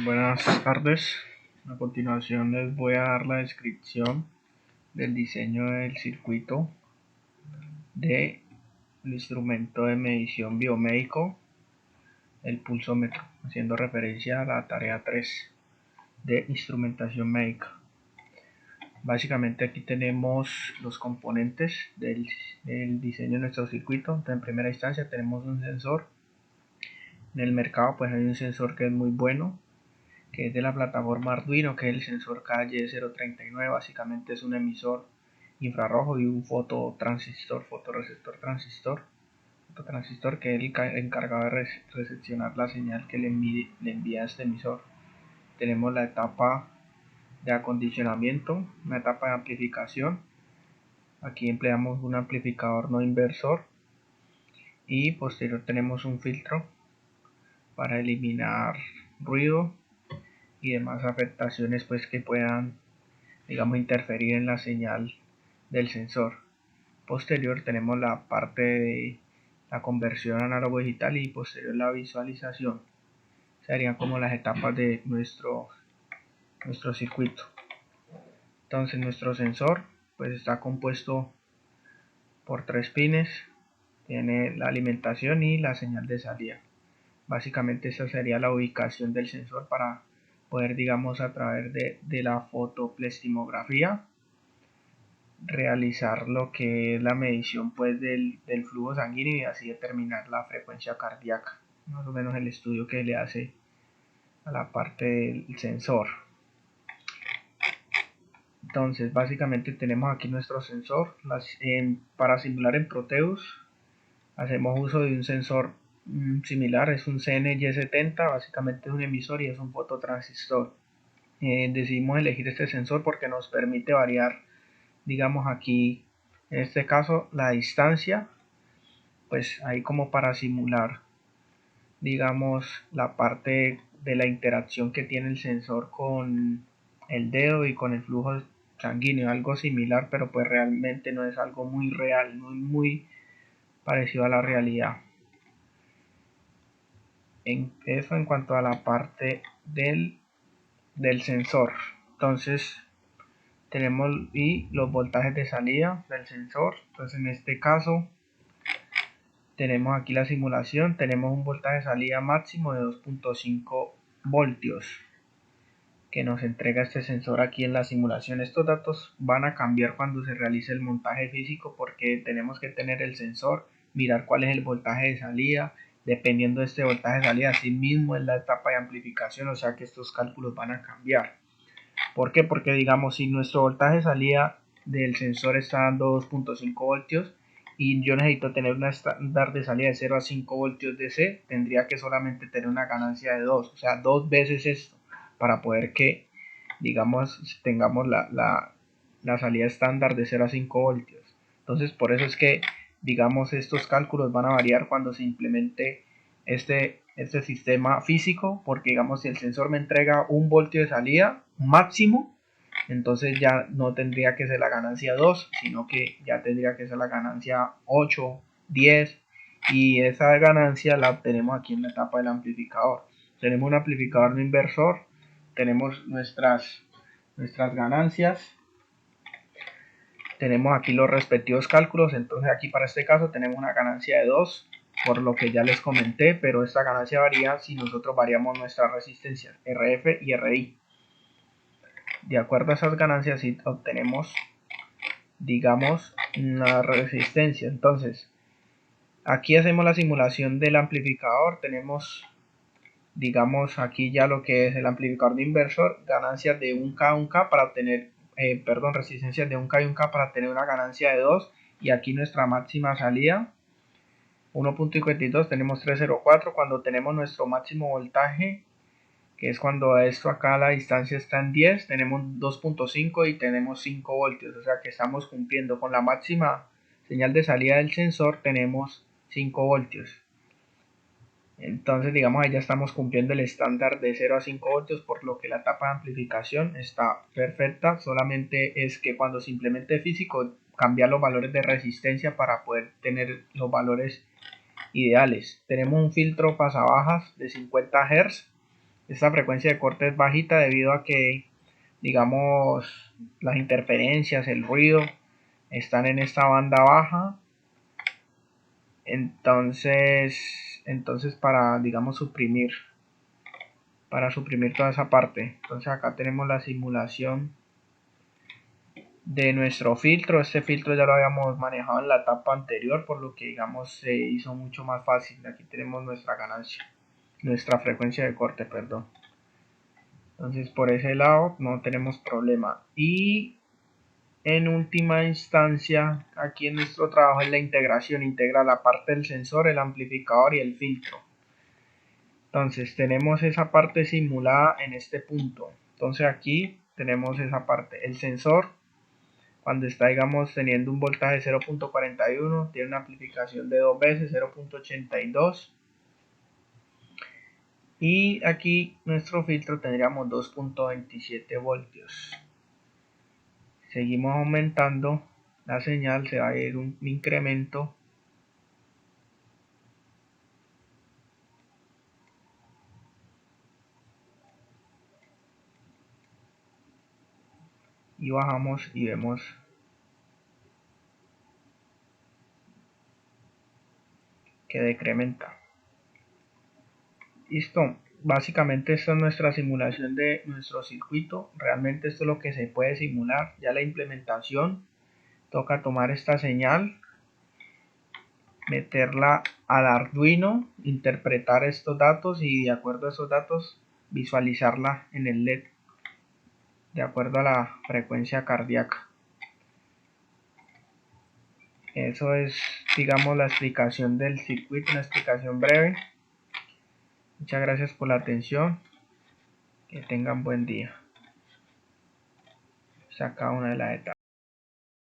Buenas tardes. A continuación les voy a dar la descripción del diseño del circuito del instrumento de medición biomédico, el pulsómetro, haciendo referencia a la tarea 3 de instrumentación médica. Básicamente aquí tenemos los componentes del diseño de nuestro circuito. Entonces, en primera instancia tenemos un sensor. En el mercado pues hay un sensor que es muy bueno, que es de la plataforma Arduino, que es el sensor KY039. Básicamente es un emisor infrarrojo y un fotoreceptor que es el encargado de recepcionar la señal que le envía este emisor. Tenemos la etapa de acondicionamiento, una etapa de amplificación. Aquí empleamos un amplificador no inversor y posterior tenemos un filtro para eliminar ruido y demás afectaciones pues que puedan, digamos, interferir en la señal del sensor. Posterior tenemos la parte de la conversión análogo digital y posterior la visualización. Serían como las etapas de nuestro circuito. Entonces nuestro sensor pues está compuesto por 3 pines, tiene la alimentación y la señal de salida. Básicamente esa sería la ubicación del sensor para poder, digamos, a través de la fotopleximografía realizar lo que es la medición pues del flujo sanguíneo y así determinar la frecuencia cardíaca. Más o menos el estudio que le hace a la parte del sensor. Entonces básicamente tenemos aquí nuestro sensor. Para simular en Proteus hacemos uso de un sensor similar, es un CNY70, básicamente es un emisor y es un fototransistor. Decidimos elegir este sensor porque nos permite variar, digamos aquí, en este caso la distancia, pues ahí como para simular, digamos, la parte de la interacción que tiene el sensor con el dedo y con el flujo sanguíneo, algo similar, pero pues realmente no es algo muy real, muy parecido a la realidad. Eso en cuanto a la parte del sensor. Entonces tenemos y los voltajes de salida del sensor. Entonces en este caso tenemos aquí la simulación, tenemos un voltaje de salida máximo de 2.5 voltios que nos entrega este sensor aquí en la simulación. Estos datos van a cambiar cuando se realice el montaje físico porque tenemos que tener el sensor, mirar cuál es el voltaje de salida, dependiendo de este voltaje de salida, así mismo es la etapa de amplificación, o sea que estos cálculos van a cambiar. ¿Por qué? Porque digamos, si nuestro voltaje de salida del sensor está dando 2.5 voltios y yo necesito tener una estándar de salida de 0 a 5 voltios DC, tendría que solamente tener una ganancia de 2, o sea, 2 veces esto, para poder que, digamos, tengamos la salida estándar de 0 a 5 voltios. Entonces, por eso es que, digamos, estos cálculos van a variar cuando se implemente este sistema físico, porque digamos si el sensor me entrega 1 voltio de salida máximo, entonces ya no tendría que ser la ganancia 2, sino que ya tendría que ser la ganancia 8, 10, y esa ganancia la obtenemos aquí en la etapa del amplificador. Tenemos un amplificador no inversor, tenemos nuestras ganancias, tenemos aquí los respectivos cálculos. Entonces aquí para este caso tenemos una ganancia de 2, por lo que ya les comenté, pero esta ganancia varía si nosotros variamos nuestras resistencias RF y RI. De acuerdo a esas ganancias sí obtenemos, digamos, una resistencia. Entonces aquí hacemos la simulación del amplificador, tenemos, digamos, aquí ya lo que es el amplificador de inversor, ganancias de 1K a 1K para obtener, resistencias de 1K y 1K para tener una ganancia de 2, y aquí nuestra máxima salida 1.52, tenemos 304. Cuando tenemos nuestro máximo voltaje, que es cuando esto acá la distancia está en 10, tenemos 2.5 y tenemos 5 voltios, o sea que estamos cumpliendo con la máxima señal de salida del sensor, tenemos 5 voltios. Entonces digamos ahí ya estamos cumpliendo el estándar de 0 a 5 voltios, por lo que la etapa de amplificación está perfecta. Solamente es que cuando se implemente físico, cambiar los valores de resistencia para poder tener los valores ideales. Tenemos un filtro pasabajas de 50 Hz Esta frecuencia de corte es bajita debido a que, digamos, las interferencias, el ruido están en esta banda baja. Entonces para, digamos, suprimir toda esa parte. Entonces acá tenemos la simulación de nuestro filtro. Este filtro ya lo habíamos manejado en la etapa anterior, por lo que, digamos, se hizo mucho más fácil. Aquí tenemos nuestra ganancia, nuestra frecuencia de corte, perdón. Entonces por ese lado no tenemos problema. Y en última instancia, aquí en nuestro trabajo es la integración. Integra la parte del sensor, el amplificador y el filtro. Entonces tenemos esa parte simulada en este punto. Entonces aquí tenemos esa parte. El sensor, cuando está, digamos, teniendo un voltaje 0.41, tiene una amplificación de 2 veces, 0.82. Y aquí nuestro filtro tendríamos 2.27 voltios. Seguimos aumentando la señal, se va a ir un incremento. Y bajamos y vemos que decrementa. Listo, básicamente esta es nuestra simulación de nuestro circuito. Realmente esto es lo que se puede simular. Ya la implementación, toca tomar esta señal, meterla al Arduino, interpretar estos datos y de acuerdo a esos datos visualizarla en el LED de acuerdo a la frecuencia cardíaca. Eso es, digamos, la explicación del circuito, una explicación breve. Muchas gracias por la atención. Que tengan buen día. Saca una de las etapas.